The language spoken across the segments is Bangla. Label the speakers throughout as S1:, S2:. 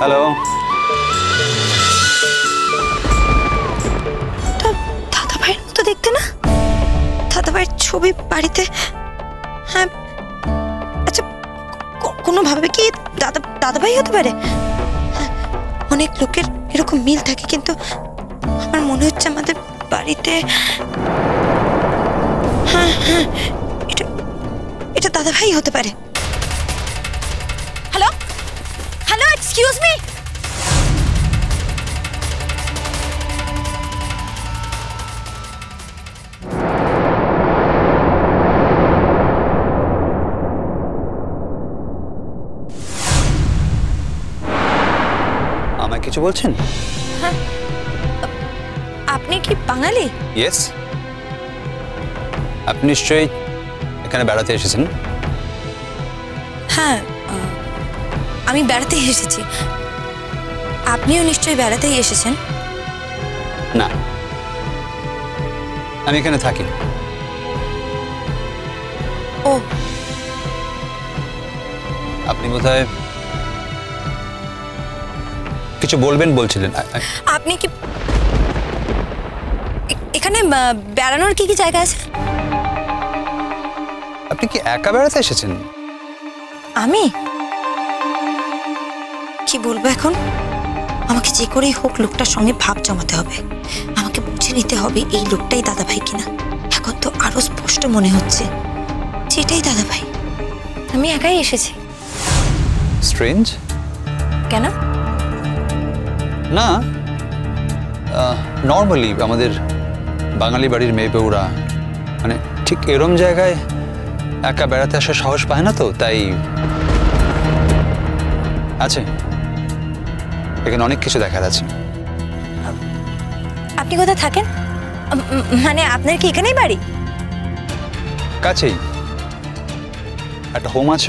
S1: হ্যালো।
S2: দাদা ভাইয়ের মতো দেখতে না? দাদা ভাইয়ের ছবি বাড়িতে। হ্যাঁ, আচ্ছা কোনোভাবে কি দাদা ভাই হতে পারে? অনেক লোকের এরকম মিল থাকে, কিন্তু আমার মনে হচ্ছে আমাদের বাড়িতে। হ্যাঁ হ্যাঁ, এটা দাদা ভাই হতে পারে। Hello hello, excuse me.
S1: আমায় কিছু বলছেন?
S2: হ্যাঁ, আপনি কি বাঙালি?
S1: ইয়েস। আপনি নিশ্চয়ই এখানে বেড়াতে এসেছেন?
S2: হ্যাঁ, আমি বেড়াতেই এসেছি। আপনিও নিশ্চয়ই বেড়াতেই এসেছেন?
S1: না, আমি এখানে থাকি।
S2: ও,
S1: আপনি বোধহয় কিছু বলবেন বলছিলেন।
S2: আপনি কি এখানে বেড়ানোর কি কি জায়গা আছে?
S1: আপনি কি একা বেড়াতে এসেছেন?
S2: আমি কি বলবো এখন? আমাকে যে করেই হোক লোকটার সঙ্গে ভাব জমাতে হবে। আমাকে বুঝে নিতে হবে এই লোকটাই দাদা ভাই কিনা। এখন তো আরো স্পষ্ট মনে হচ্ছে যেটাই দাদা ভাই। আমি একাই এসেছি।
S1: স্ট্রেঞ্জ।
S2: কেন?
S1: না, নর্মালি আমাদের বাঙালি বাড়ির মেয়ে বউরা মানে ঠিক এরম জায়গায় একা বেড়াতে আসার সাহস পায় না, তো তাই আছে। এখানে অনেক কিছু দেখার আছে।
S2: আপনি কোথায় থাকেন? মানে আপনার কি এখানেই বাড়ি?
S1: কাছেই একটা হোম আছে,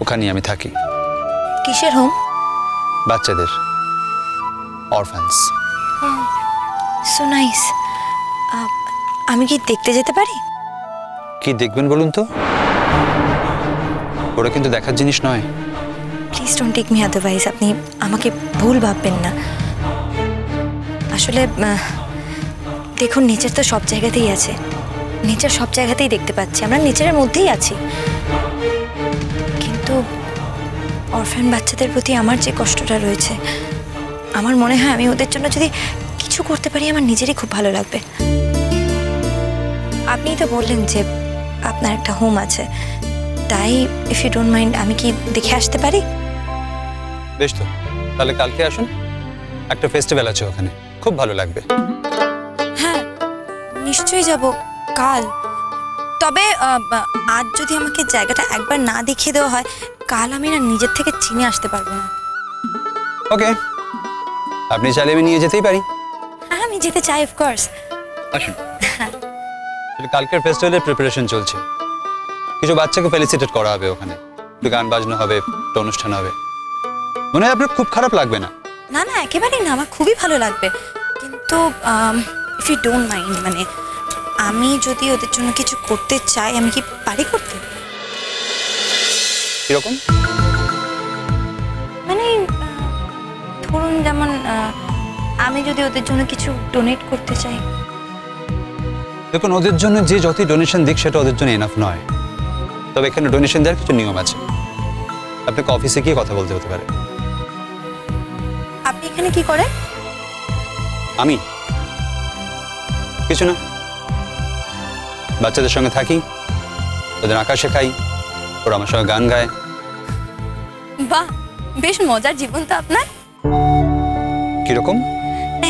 S1: ওখানেই আমি থাকি।
S2: কিসের হোম?
S1: বাচ্চাদের, অরফ্যান্স।
S2: So nice. আমি কি দেখতে যেতে পারি?
S1: কি দেখবেন বলুন তো? ওরা কিন্তু দেখার জিনিস নয়।
S2: Please don't take me otherwise. আপনি আমাকে ভুল ভাববেন না। আসলে দেখুন, নেচার তো সব জায়গাতেই আছে। নেচার সব জায়গাতেই দেখতে পাচ্ছি, আমরা নেচারের মধ্যেই আছি। কিন্তু অরফ্যান বাচ্চাদের প্রতি আমার যে কষ্টটা রয়েছে, আমার মনে হয় আমি ওদের জন্য যদি কিছু করতে পারি আমার নিজেরই খুব ভালো লাগবে। আপনিই তো বললেন যে আপনার একটা হোম আছে, তাই ইফ ইউ ডোন্ট মাইন্ড আমি কি দেখে আসতে পারি?
S1: বেশ, তো তাহলে কালকে আসুন। একটা ফেস্টিভ্যাল আছে ওখানে, খুব ভালো লাগবে।
S2: হ্যাঁ, নিশ্চয়ই যাব কাল। তবে আজ যদি আমাকে জায়গাটা একবার না দেখিয়ে দেওয়া হয়, কাল আমি না নিজের থেকে চিনে আসতে পারবো না।
S1: ওকে, আপনি চাইলে আমি নিয়ে যেতেই পারি।
S2: হ্যাঁ, আমি যেতে চাই, অফকোর্স।
S1: আসুন। কালকের ফেস্টিভ্যালের প্রিপারেশন চলছে। কিছু বাচ্চাকে ফেলিসিটেট করা হবে ওখানে, একটু গান বাজনা হবে, একটা অনুষ্ঠান হবে। মনে হয় আপনার খুব খারাপ লাগবে না?
S2: না না, একেবারেই না, আমার খুবই ভালো লাগবে। কিন্তু ইফ ইউ ডোন্ট মাইন্ড, মানে আমি যদি ওদের জন্য কিছু করতে চাই, আমি কি পারি করতে?
S1: কিরকম?
S2: মানে ধরুন, যেমন আমি যদি ওদের জন্য কিছু ডোনেট করতে চাই।
S1: দেখুন, ওদের জন্য যে যতই ডোনেশন দিক সেটা ওদের জন্য এনাফ নয়। তবে এখানে ডোনেশন দেওয়ার কিছু নিয়ম আছে। আপনাকে অফিসে গিয়ে কথা বলতে হতে পারে।
S2: আপনি এখানে কি করেন?
S1: আমি কিছু না, বাচ্চাদের সঙ্গে থাকি, ওদের আঁকা শেখাই, ওরা আমার সঙ্গে গান গায়।
S2: বাহ, বেশ মজার জীবন তো আপনার।
S1: কিরকম?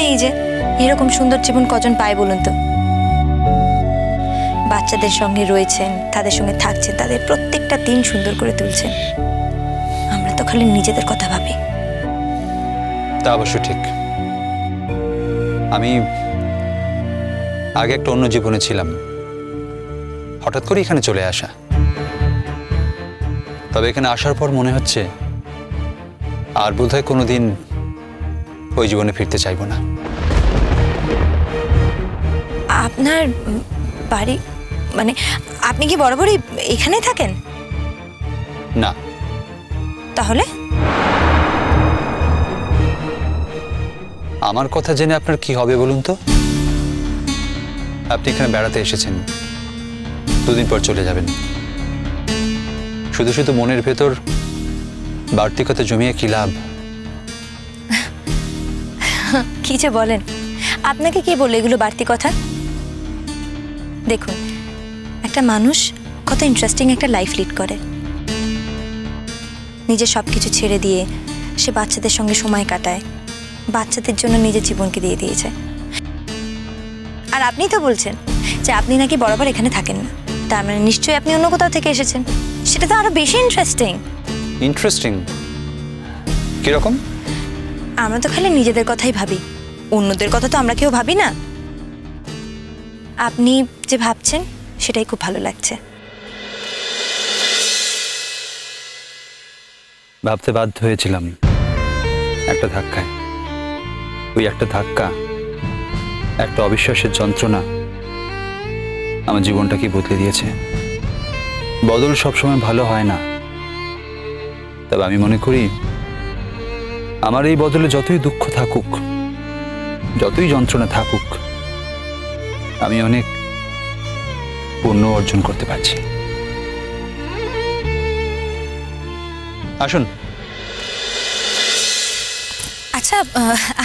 S2: এই যে এরকম সুন্দর জীবন কজন পায় বলুন তো? বাচ্চাদের সঙ্গে রয়েছেন, তাদের সঙ্গে থাকছেন, তাদের প্রত্যেকটা দিন সুন্দর করে তুলছেন। আমরা তো খালি নিজেদের কথা ভাবি।
S1: তা অবশ্য ঠিক। আমি আগে একটা অন্য জীবনে ছিলাম, হঠাৎ করে এখানে চলে আসা। তবে এখানে আসার পর মনে হচ্ছে আর বোধহয় কোনোদিন ওই জীবনে ফিরতে চাইবো না।
S2: আপনার বাড়ি মানে আপনি কি বরাবরই এখানেই থাকেন?
S1: না।
S2: তাহলে
S1: আমার কথা জেনে আপনার কি হবে বলুন তো? আপনি এখানে বেড়াতে এসেছেন, 2 দিন পর চলে যাবেন। শুধু শুধু মনের ভেতর বাড়তি কথা জমিয়ে কি লাভ?
S2: কি যে বলেন, আপনাকে কে বললো এগুলো বাড়তি কথা? দেখুন, একটা মানুষ কত ইন্টারেস্টিং একটা লাইফ লিড করে। নিজের সব কিছু ছেড়ে দিয়ে সে বাচ্চাদের সঙ্গে সময় কাটায়, বাচ্চাদের জন্য নিজের জীবনকে দিয়ে দিয়েছে। আর আপনি তো বলছেন যে আপনি নাকি বরাবর এখানে থাকেন না, তার মানে নিশ্চয়ই আপনি অন্য কোথাও থেকে এসেছেন। সেটা তো আরো বেশি ইন্টারেস্টিং।
S1: ইন্টারেস্টিং কিরকম?
S2: আমরা তো খালি নিজেদের কথাই ভাবি, অন্যদের কথা তো আমরা কেউ ভাবি না। আপনি যে ভাবছেন সেটাই খুব ভালো লাগছে।
S1: ভাবতে বাধ্য হয়েছিলাম একটা ধাক্কায়। ওই একটা ধাক্কা, একটা অবিশ্বাসের যন্ত্রণা আমার জীবনটাকে বদলে দিয়েছে। বদল সবসময় ভালো হয় না, তবে আমি মনে করি আমার এই বদলে যতই দুঃখ থাকুক, যতই যন্ত্রণা থাকুক, আমি অনেক পুণ্য অর্জন করতে পারছি। আসুন।
S2: আচ্ছা,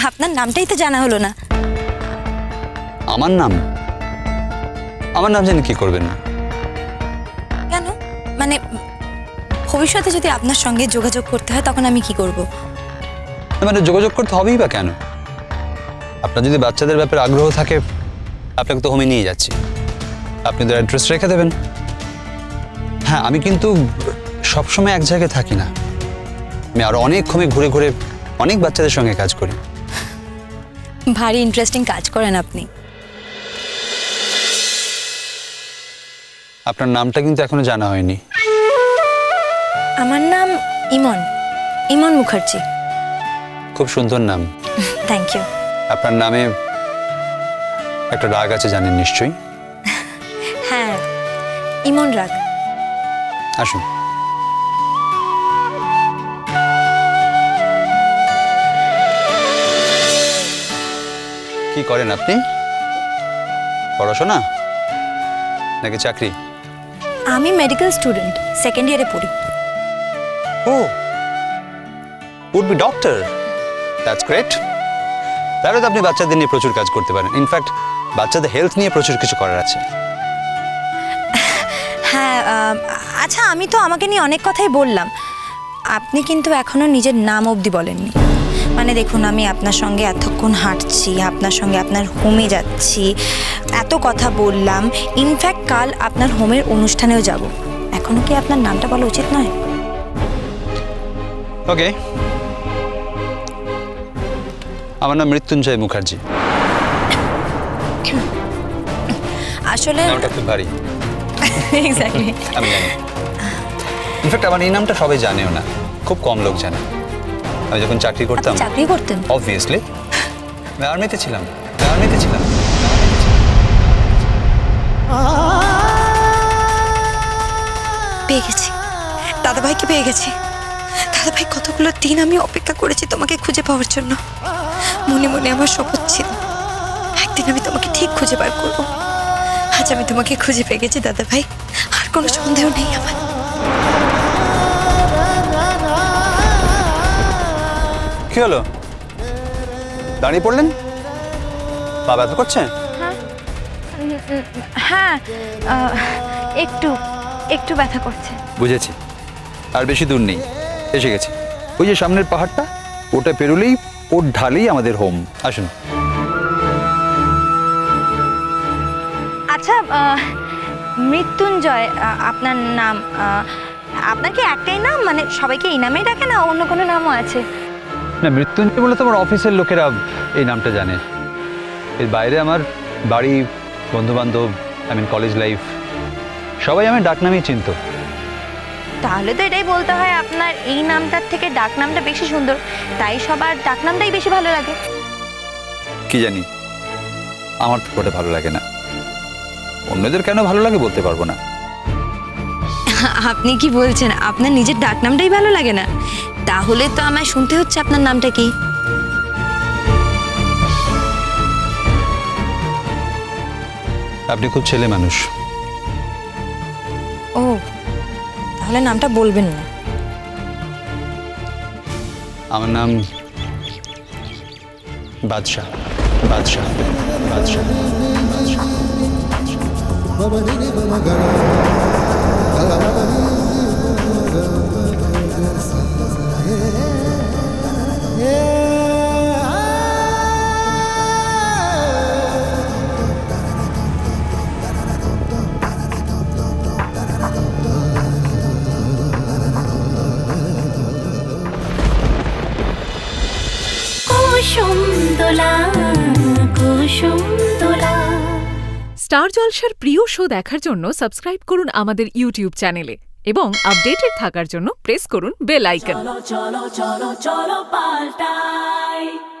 S2: আপনার নামটাই তো জানা হলো না।
S1: আমার নাম? আমার নাম জেনে কি করবেন?
S2: কেন? মানে ভবিষ্যতে যদি আপনার সঙ্গে যোগাযোগ করতে হয় তখন আমি কি করব?
S1: মানে যোগাযোগ করতে হবেই বা কেন? আপনার যদি বাচ্চাদের ব্যাপারে আগ্রহ থাকে, আপনাকে তো হোমে নিয়ে যাচ্ছি, আপনি তো অ্যাড্রেস রেখে দেবেন। হ্যাঁ, আমি কিন্তু সবসময় এক জায়গায় থাকি না, আমি আরো অনেক হোমে ঘুরে ঘুরে অনেক বাচ্চাদের সঙ্গে কাজ করি।
S2: ভারী ইন্টারেস্টিং কাজ করেন আপনি।
S1: আপনার নামটা কিন্তু এখনো জানা হয়নি।
S2: আমার নাম ইমন, ইমন মুখার্জি।
S1: খুব সুন্দর নাম।
S2: Thank you.
S1: আপনার নামে একটা রাগ আছে জানেন নিশ্চয়ই।
S2: হ্যাঁ, ইমন রাগ।
S1: আসুন। কি করেন আপনি? পড়াশোনা নাকি চাকরি?
S2: আমি মেডিকেল স্টুডেন্ট, 2nd ইয়ারে পড়ি।
S1: ও, would be doctor. That's great. তাহলে তো আপনি বাচ্চাদের নিয়ে প্রচুর কাজ করতে পারেন। ইনফ্যাক্ট বাচ্চাদের হেলথ নিয়ে প্রচুর কিছু করার আছে।
S2: হ্যাঁ, আচ্ছা, আমি তো আমাকে নিয়ে অনেক কথাই বললাম, আপনি কিন্তু এখনো নিজের নাম অবধি বলেননি। মানে দেখুন, আমি আপনার সঙ্গে এতক্ষণ হাঁটছি, আপনার সঙ্গে আপনার হোমে যাচ্ছি, এত কথা বললাম, ইনফ্যাক্ট কাল আপনার হোমের অনুষ্ঠানেও যাব। এখনো কি আপনার নামটা বলা উচিত নয়?
S1: ওকে, আমার নাম মৃত্যুঞ্জয় মুখার্জি।
S2: আসলে
S1: নামটা খুব ভারী।
S2: এক্স্যাক্টলি,
S1: আমি জানি। ইনফ্যাক্ট আমার এই নামটা সবাই জানেও না, খুব কম লোক জানে। আমি যখন চাকরি করতাম,
S2: চাকরি করতেন?
S1: অবভিয়াসলি, আর্মিতে ছিলাম।
S2: পেয়ে গেছি, দাদাভাইকে পেয়ে গেছি। দাদাভাই, কতগুলো দিন আমি অপেক্ষা করেছি তোমাকে খুঁজে পাওয়ার জন্য। মনে মনে আমার শপথ ছিল, একদিন আমি তোমাকে ঠিক খুঁজে বার করবো। আজ আমি তোমাকে খুঁজে পেয়ে গেছি দাদাভাই, আর কোনো সন্দেহ নেই আমার।
S1: কি হলো, দাঁড়িয়ে পড়লেন? পা ব্যথা করছে?
S2: হ্যাঁ, একটু একটু ব্যথা করছে।
S1: বুঝেছি, আর বেশি দূর নেই, এসে গেছি। ওই যে সামনের পাহাড়টা, ওটা পেরোলেই, ওর ঢালেই আমাদের হোম। আসুন।
S2: আচ্ছা, মৃত্যুঞ্জয় আপনার নাম, আপনার কি একটাই নাম? মানে সবাইকে এই নামেই ডাকে না অন্য কোনো নামও আছে?
S1: না, মৃত্যুঞ্জয় বলে তো আমার অফিসের লোকেরা এই নামটা জানে। এর বাইরে আমার বাড়ি, বন্ধুবান্ধব, কলেজ লাইফ, সবাই আমার ডাক নামেই চিনত।
S2: তাহলে তো এটাই বলতে হয় আপনার এই নামটার থেকে ডাক নামটা বেশি সুন্দর, তাই সবার ডাক নামটাই বেশি ভালো লাগে।
S1: কি জানি, আমার তো ওটা ভালো লাগে না। অন্যদের কেন ভালো লাগে বলতে পারবো না।
S2: আপনি কি বলছেন আপনার নিজের ডাক নামটাই ভালো লাগে না? তাহলে তো আমায় শুনতে হচ্ছে আপনার নামটা কি।
S1: আপনি খুব ছেলে মানুষ।
S2: ও তাহলে নামটা বলবেন না।
S1: আমার নাম বাদশাহ। বাদশাহ বাদশাহ
S3: স্টার জলসার প্রিয় শো দেখার জন্য সাবস্ক্রাইব করুন আমাদের ইউটিউব চ্যানেলে এবং আপডেটেড থাকার জন্য প্রেস করুন বেল আইকন।
S4: চলো চলো চলো চলো পাল্টাই।